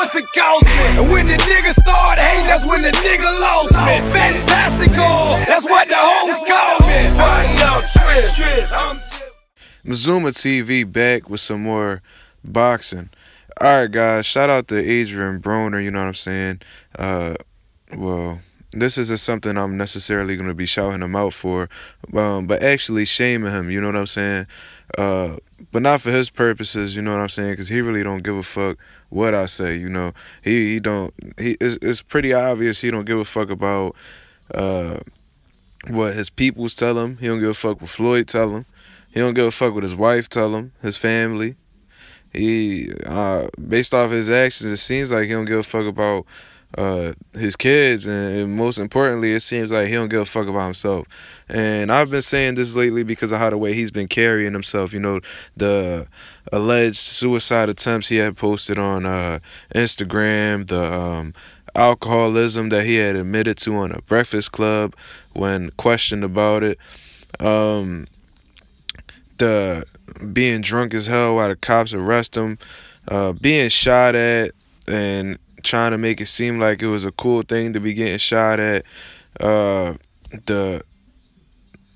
pussy cost me. And when the nigga started hating, that's when the nigga lost me. Fantastical, that's what the hoes call me. Why y'all trip? Mazuma TV back with some more boxing. Alright guys, shout out to Adrien Broner, you know what I'm saying? Well, this isn't something I'm necessarily going to be shouting him out for, but actually shaming him, you know what I'm saying? But not for his purposes, you know what I'm saying? Because he really don't give a fuck what I say, you know? It's pretty obvious he don't give a fuck about what his peoples tell him. He don't give a fuck what Floyd tell him. He don't give a fuck what his wife tell him, his family. Based off his actions, it seems like he don't give a fuck about his kids, and most importantly, it seems like he don't give a fuck about himself. And I've been saying this lately because of how the way he's been carrying himself. You know, the alleged suicide attempts he had posted on Instagram, the alcoholism that he had admitted to on a Breakfast Club when questioned about it, the being drunk as hell while the cops arrest him, being shot at and trying to make it seem like it was a cool thing to be getting shot at, the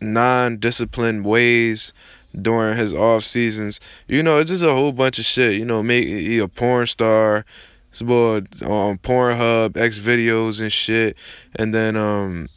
non-disciplined ways during his off seasons. You know, it's just a whole bunch of shit. You know, he a porn star, it's about on Pornhub, X videos and shit, and then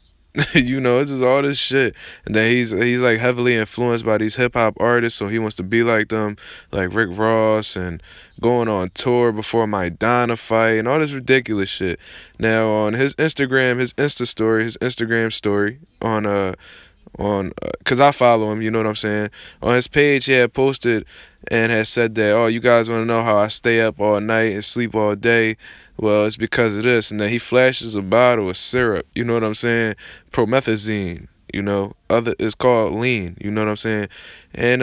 you know, it's just all this shit. And then he's like heavily influenced by these hip-hop artists, so he wants to be like them, like Rick Ross, and going on tour before my Madonna fight and all this ridiculous shit. Now on his Instagram, his Instagram story on cause I follow him, you know what I'm saying, on his page he had posted and had said that, oh, you guys want to know how I stay up all night and sleep all day? Well, it's because of this. And then he flashes a bottle of syrup, you know what I'm saying, promethazine, you know, it's called lean, you know what I'm saying. And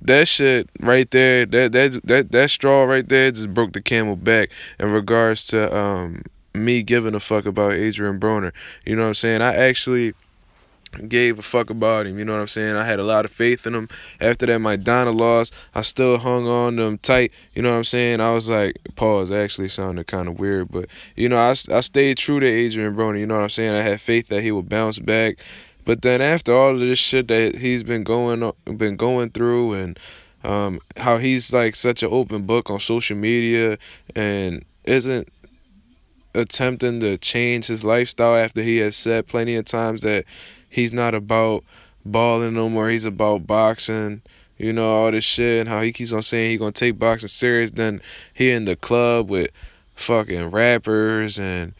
that shit right there, that straw right there just broke the camel back in regards to me giving a fuck about Adrien Broner. You know what I'm saying? I actually gave a fuck about him, you know what I'm saying? I had a lot of faith in him. After that Madonna loss, I still hung on to him tight, you know what I'm saying? I was like, pause, actually sounded kind of weird, but you know, I stayed true to Adrien Broner, you know what I'm saying? I had faith that he would bounce back. But then after all of this shit that he's been going through, and how he's like such an open book on social media and isn't attempting to change his lifestyle after he has said plenty of times that he's not about balling no more, he's about boxing, you know, all this shit, and how he keeps on saying he gonna take boxing serious. Then he in the club with fucking rappers and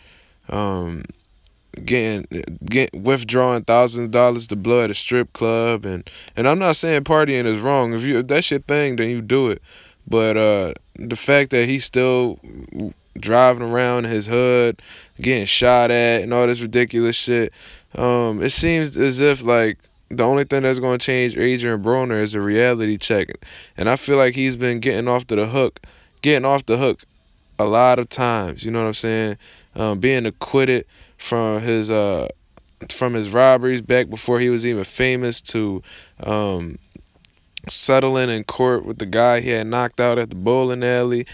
withdrawing thousands of dollars to blow at a strip club, and I'm not saying partying is wrong. If that's your thing, then you do it. But the fact that he's still driving around his hood, getting shot at, and all this ridiculous shit, it seems as if like the only thing that's going to change Adrien Broner is a reality check. And I feel like he's been getting off the hook a lot of times, you know what I'm saying? Being acquitted from his robberies back before he was even famous, to settling in court with the guy he had knocked out at the bowling alley.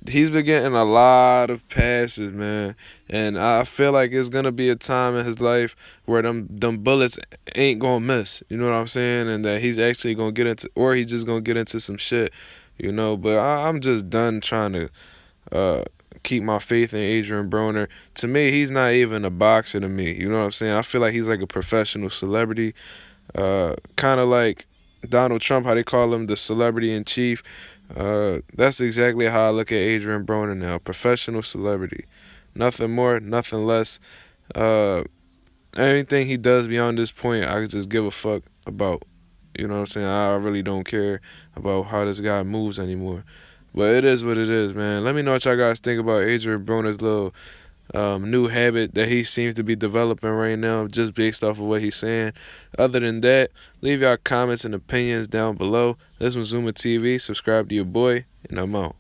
He's been getting a lot of passes, man, and I feel like it's gonna be a time in his life where them bullets ain't gonna miss, you know what I'm saying, and that he's actually gonna get into, or he's just gonna get into some shit, you know. But I'm just done trying to keep my faith in Adrien Broner. To me, he's not even a boxer to me, you know what I'm saying. I feel like he's like a professional celebrity, kind of like Donald Trump, how they call him the celebrity in chief. That's exactly how I look at Adrien Broner now. Professional celebrity. Nothing more, nothing less. Anything he does beyond this point, I could just give a fuck about. You know what I'm saying? I really don't care about how this guy moves anymore. But it is what it is, man. Let me know what y'all guys think about Adrien Broner's little new habit that he seems to be developing right now, just based off of what he's saying. Other than that, leave y'all comments and opinions down below. This was Mazuma TV. Subscribe to your boy, and I'm out.